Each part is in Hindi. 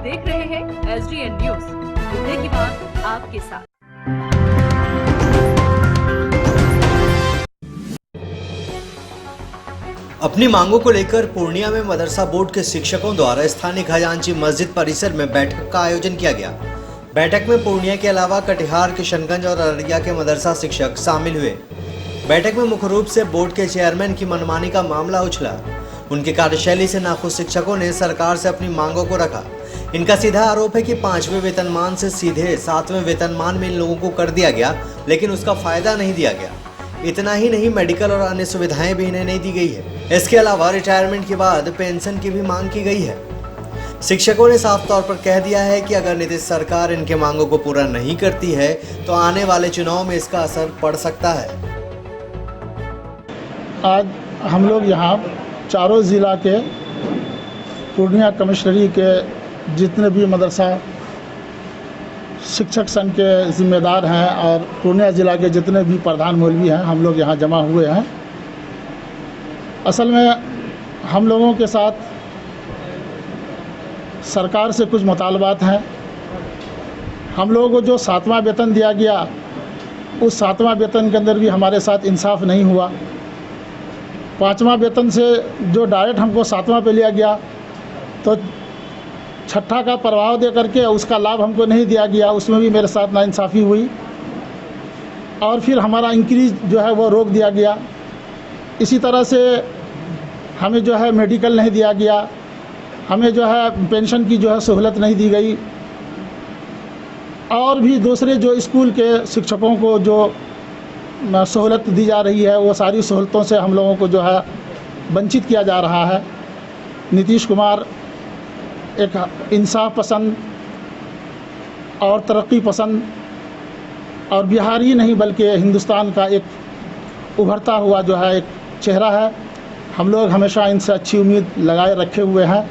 देख रहे हैं SDN न्यूज, मुद्दे की बात आपके साथ। अपनी मांगों को लेकर पूर्णिया में मदरसा बोर्ड के शिक्षकों द्वारा स्थानीय खजांची मस्जिद परिसर में बैठक का आयोजन किया गया। बैठक में पूर्णिया के अलावा कटिहार, किशनगंज और अररिया के मदरसा शिक्षक शामिल हुए। बैठक में मुख्य रूप से बोर्ड के चेयरमैन की मनमानी का मामला उछला। उनकी कार्यशैली से नाखुश शिक्षकों ने सरकार से अपनी मांगों को रखा। इनका सीधा आरोप है कि 5वें वेतनमान से सीधे 7वें वेतनमान में इन लोगों को कर दिया गया, लेकिन उसका फायदा नहीं दिया गया। इतना ही नहीं, मेडिकल और अन्य सुविधाएं भी इन्हें नहीं दी गई है। इसके अलावा रिटायरमेंट के बाद पेंशन की भी मांग की गई है। शिक्षकों ने साफ तौर पर कह दिया है कि अगर नीतीश सरकार इनके मांगों को पूरा नहीं करती है तो आने वाले चुनाव में इसका असर पड़ सकता है। आज हम लोग यहाँ चारों ज़िला के पूर्णिया कमिश्नरी के जितने भी मदरसा शिक्षक संघ के जिम्मेदार हैं और पूर्णिया ज़िला के जितने भी प्रधान मौलवी हैं, हम लोग यहाँ जमा हुए हैं। असल में हम लोगों के साथ सरकार से कुछ मुतालबात हैं। हम लोगों को जो 7वां वेतन दिया गया, उस 7वां वेतन के अंदर भी हमारे साथ इंसाफ नहीं हुआ। 5वां वेतन से जो डायरेक्ट हमको 7वां पे लिया गया, तो 6ठा का प्रभाव दे करके उसका लाभ हमको नहीं दिया गया, उसमें भी मेरे साथ नाइंसाफ़ी हुई। और फिर हमारा इंक्रीज जो है वो रोक दिया गया। इसी तरह से हमें जो है मेडिकल नहीं दिया गया, हमें जो है पेंशन की जो है सहूलत नहीं दी गई। और भी दूसरे जो स्कूल के शिक्षकों को जो सहूलत दी जा रही है, वो सारी सहूलतों से हम लोगों को जो है वंचित किया जा रहा है। नीतीश कुमार एक इंसाफ पसंद और तरक्की पसंद और बिहार ही नहीं बल्कि हिंदुस्तान का एक उभरता हुआ जो है एक चेहरा है। हम लोग हमेशा इनसे अच्छी उम्मीद लगाए रखे हुए हैं।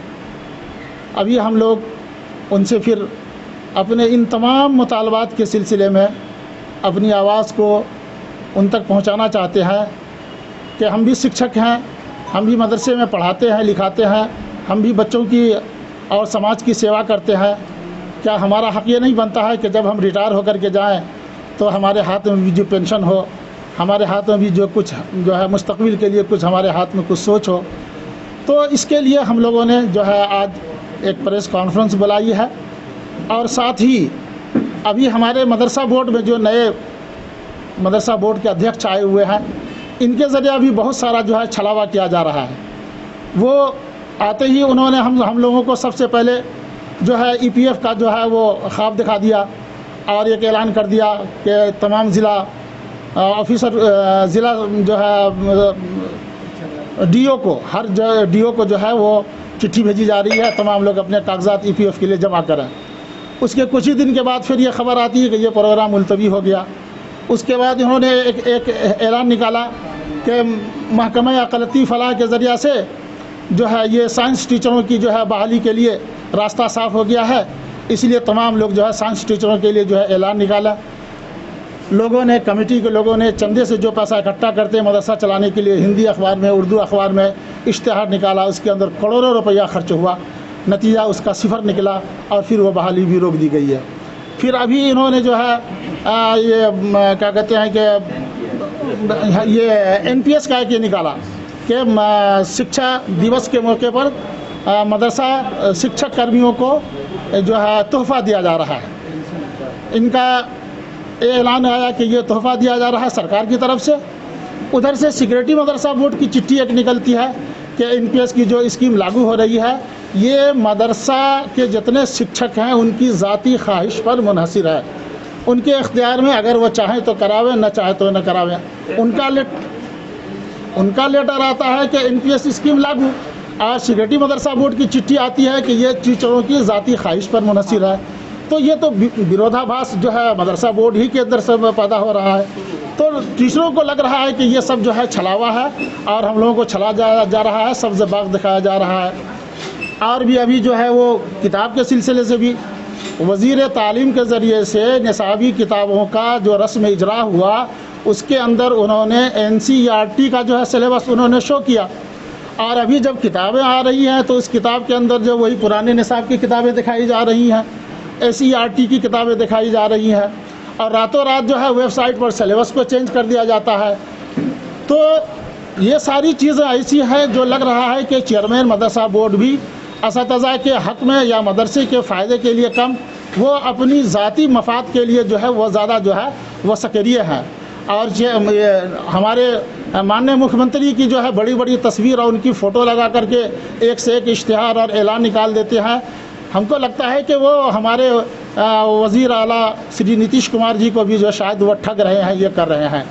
अभी हम लोग उनसे फिर अपने इन तमाम मुतालबात के सिलसिले में अपनी आवाज़ को उन तक पहुंचाना चाहते हैं कि हम भी शिक्षक हैं, हम भी मदरसे में पढ़ाते हैं, लिखाते हैं, हम भी बच्चों की और समाज की सेवा करते हैं। क्या हमारा हक़ ये नहीं बनता है कि जब हम रिटायर होकर के जाएं तो हमारे हाथ में भी जो पेंशन हो, हमारे हाथ में भी जो कुछ जो है मुस्तक़बिल के लिए कुछ हमारे हाथ में कुछ सोच हो। तो इसके लिए हम लोगों ने जो है आज एक प्रेस कॉन्फ्रेंस बुलाई है। और साथ ही अभी हमारे मदरसा बोर्ड में जो नए मदरसा बोर्ड के अध्यक्ष आए हुए हैं, इनके ज़रिए अभी बहुत सारा जो है छलावा किया जा रहा है। वो आते ही उन्होंने हम लोगों को सबसे पहले जो है EPF का जो है वो ख्वाब दिखा दिया और एक ऐलान कर दिया कि तमाम ज़िला ऑफिसर ज़िला जो है DO को हर DO को जो है वो चिट्ठी भेजी जा रही है, तमाम लोग अपने कागजात EPF के लिए जमा करें। उसके कुछ ही दिन के बाद फिर ये खबर आती है कि ये प्रोग्राम मुलतवी हो गया। उसके बाद इन्होंने एक ऐलान निकाला कि महकमा अक़लती फ़लाह के ज़रिया से जो है ये साइंस टीचरों की जो है बहाली के लिए रास्ता साफ़ हो गया है, इसलिए तमाम लोग जो है साइंस टीचरों के लिए जो है ऐलान निकाला। लोगों ने, कमेटी के लोगों ने चंदे से जो पैसा इकट्ठा करते हैं मदरसा चलाने के लिए, हिंदी अखबार में, उर्दू अखबार में इश्तिहार निकाला, उसके अंदर करोड़ों रुपया खर्च हुआ, नतीजा उसका सिफर निकला और फिर वो बहाली भी रोक दी गई है। फिर अभी इन्होंने जो है ये क्या कहते हैं कि ये NPS का ये निकाला कि शिक्षा दिवस के मौके पर मदरसा शिक्षक कर्मियों को जो है तोहफ़ा दिया जा रहा है। इनका ऐलान आया कि ये तोहफ़ा दिया जा रहा है सरकार की तरफ से। उधर से सिक्योरिटी मदरसा बोर्ड की चिट्ठी एक निकलती है कि NPS की जो स्कीम लागू हो रही है, ये मदरसा के जितने शिक्षक हैं उनकी ज़ाती ख्वाहिश पर मुनहसिर है। उनके इख्तियार में, अगर वो चाहें तो करावें, न चाहे तो न करावें। उनका लेटर आता है कि NPS स्कीम लागू, और सिक्योरिटी मदरसा बोर्ड की चिट्ठी आती है कि ये टीचरों की ज़ाती ख्वाहिश पर मुनहसिर है। तो ये तो विरोधाभास जो है मदरसा बोर्ड ही के अंदर से पैदा हो रहा है। तो टीचरों को लग रहा है कि ये सब जो है छलावा है और हम लोगों को छला जा रहा है, सब्ज़ बाग दिखाया जा रहा है। और भी अभी जो है वो किताब के सिलसिले से भी वज़ीर तालीम के ज़रिए से निसाबी किताबों का जो रस्म इजरा हुआ, उसके अंदर उन्होंने NCERT का जो है सिलेबस उन्होंने शो किया और अभी जब किताबें आ रही हैं तो इस किताब के अंदर जो वही पुराने निसाब की किताबें दिखाई जा रही हैं, SCERT की किताबें दिखाई जा रही हैं, और रातों रात जो है वेबसाइट पर सिलेबस को चेंज कर दिया जाता है। तो ये सारी चीज़ें ऐसी हैं जो लग रहा है कि चेयरमैन मदरसा बोर्ड भी असतज़ा के हक़ में या मदरसे के फ़ायदे के लिए कम, वो अपनी ज़ाती मफाद के लिए जो है वो ज़्यादा जो है वो सक्रिय है। और ये हमारे माननीय मुख्यमंत्री की जो है बड़ी बड़ी तस्वीर और उनकी फ़ोटो लगा करके एक से एक इश्तिहार और ऐलान निकाल देते हैं। हमको लगता है कि वो हमारे वज़ीर आला श्री नीतीश कुमार जी को भी जो शायद वो ठग रहे हैं, ये कर रहे हैं।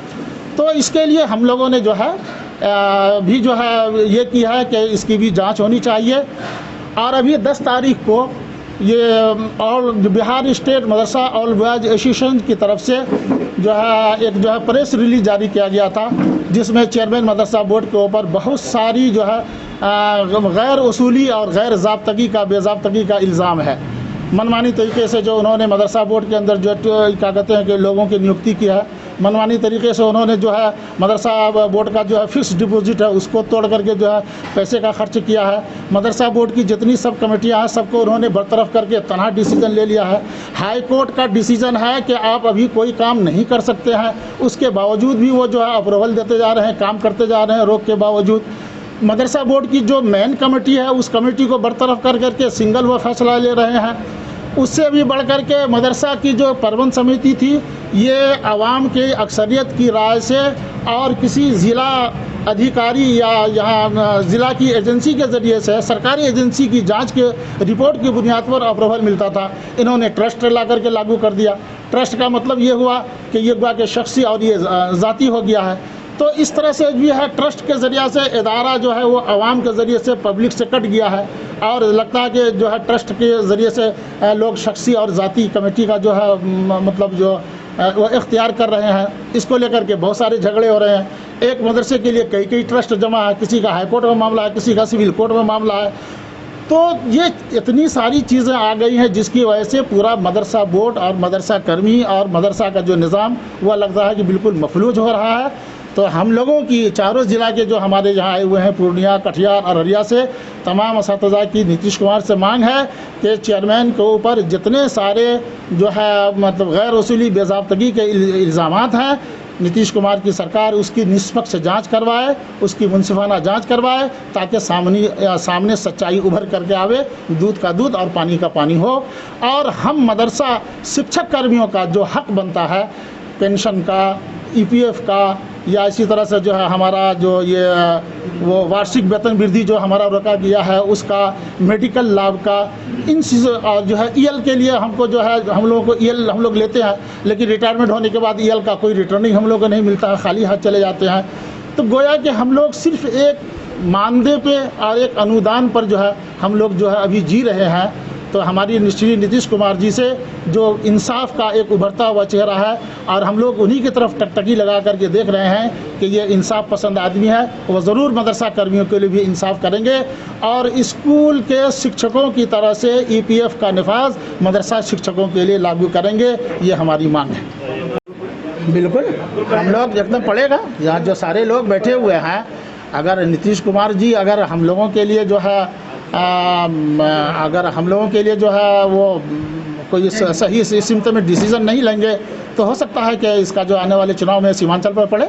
तो इसके लिए हम लोगों ने जो है भी जो है ये किया है कि इसकी भी जांच होनी चाहिए। और अभी 10 तारीख को ये ऑल बिहार स्टेट मदरसा ऑल बॉयज़ एसोसिएशन की तरफ से जो है एक जो है प्रेस रिलीज जारी किया गया था, जिसमें चेयरमैन मदरसा बोर्ड के ऊपर बहुत सारी जो है गैर उसूली और गैर बेज़ाब्तगी का इल्ज़ाम है। मनमानी तरीके से जो उन्होंने मदरसा बोर्ड के अंदर जो क्या कहते हैं कि लोगों की नियुक्ति की है, मनमानी तरीके से उन्होंने जो है मदरसा बोर्ड का जो है फिक्स डिपॉजिट है उसको तोड़ करके जो है पैसे का खर्च किया है। मदरसा बोर्ड की जितनी सब कमेटियां हैं सबको उन्होंने बरतरफ करके तनहा डिसीजन ले लिया है। हाई कोर्ट का डिसीजन है कि आप अभी कोई काम नहीं कर सकते हैं, उसके बावजूद भी वो जो है अप्रूवल देते जा रहे हैं, काम करते जा रहे हैं रोक के बावजूद। मदरसा बोर्ड की जो मेन कमेटी है उस कमेटी को बरतरफ कर करके सिंगल वो फैसला ले रहे हैं। उससे भी बढ़ कर के मदरसा की जो प्रबंध समिति थी, ये आवाम के अक्सरियत की राय से और किसी ज़िला अधिकारी या यहाँ ज़िला की एजेंसी के ज़रिए से, सरकारी एजेंसी की जांच के रिपोर्ट की बुनियाद पर अप्रूवल मिलता था। इन्होंने ट्रस्ट ला करके लागू कर दिया। ट्रस्ट का मतलब ये हुआ कि ये हुआ कि शख्सी और ये ज़ाती हो गया है। तो इस तरह से भी है, ट्रस्ट के ज़रिए से इदारा जो है वो आवाम के ज़रिए से पब्लिक से कट गया है, और लगता है कि जो है ट्रस्ट के ज़रिए से लोग शख्सी और ज़ाती कमेटी का जो है मतलब जो वो इख्तियार कर रहे हैं। इसको लेकर के बहुत सारे झगड़े हो रहे हैं। एक मदरसे के लिए कई ट्रस्ट जमा है, किसी का हाई कोर्ट में मामला है, किसी का सिविल कोर्ट में मामला है। तो ये इतनी सारी चीज़ें आ गई हैं जिसकी वजह से पूरा मदरसा बोर्ड और मदरसा कर्मी और मदरसा का जो निज़ाम वह लगता है कि बिल्कुल मफलूज हो रहा है। तो हम लोगों की चारों ज़िला के जो हमारे यहाँ आए हुए हैं, पूर्णिया, कटिहार, अररिया से, तमाम असतज़ा की नीतीश कुमार से मांग है कि चेयरमैन के ऊपर जितने सारे जो है मतलब गैर उसूली बेज़ाब्तगी के इल्ज़ामात हैं, नीतीश कुमार की सरकार उसकी निष्पक्ष जांच करवाए, उसकी मुनसिफाना जांच करवाए, ताकि सामने सच्चाई उभर करके आवे, दूध का दूध और पानी का पानी हो। और हम मदरसा शिक्षक कर्मियों का जो हक़ बनता है, पेंशन का, EPF का, या इसी तरह से जो है हमारा जो ये वो वार्षिक वेतन वृद्धि जो हमारा रोका गया है उसका, मेडिकल लाभ का, इन चीज़ों और जो है EL के लिए हमको जो है हम लोगों को EL हम लोग लेते हैं, लेकिन रिटायरमेंट होने के बाद EL का कोई रिटर्निंग हम लोग को नहीं मिलता है, खाली हाथ चले जाते हैं। तो गोया कि हम लोग सिर्फ एक मानदेय पे और एक अनुदान पर जो है हम लोग जो है अभी जी रहे हैं। तो हमारी श्री नीतीश कुमार जी से जो इंसाफ का एक उभरता हुआ चेहरा है, और हम लोग उन्हीं की तरफ टकटकी लगा करके देख रहे हैं कि ये इंसाफ पसंद आदमी है, वो ज़रूर मदरसा कर्मियों के लिए भी इंसाफ करेंगे और स्कूल के शिक्षकों की तरह से EPF का नफाज मदरसा शिक्षकों के लिए लागू करेंगे। ये हमारी मांग है। बिल्कुल हम लोग एकदम पड़ेगा। यहाँ जो सारे लोग बैठे हुए हैं, अगर नीतीश कुमार जी अगर हम लोगों के लिए जो है अगर हम लोगों के लिए जो है वो कोई सही सिमत में डिसीज़न नहीं लेंगे तो हो सकता है कि इसका जो आने वाले चुनाव में सीमांचल पर पड़े।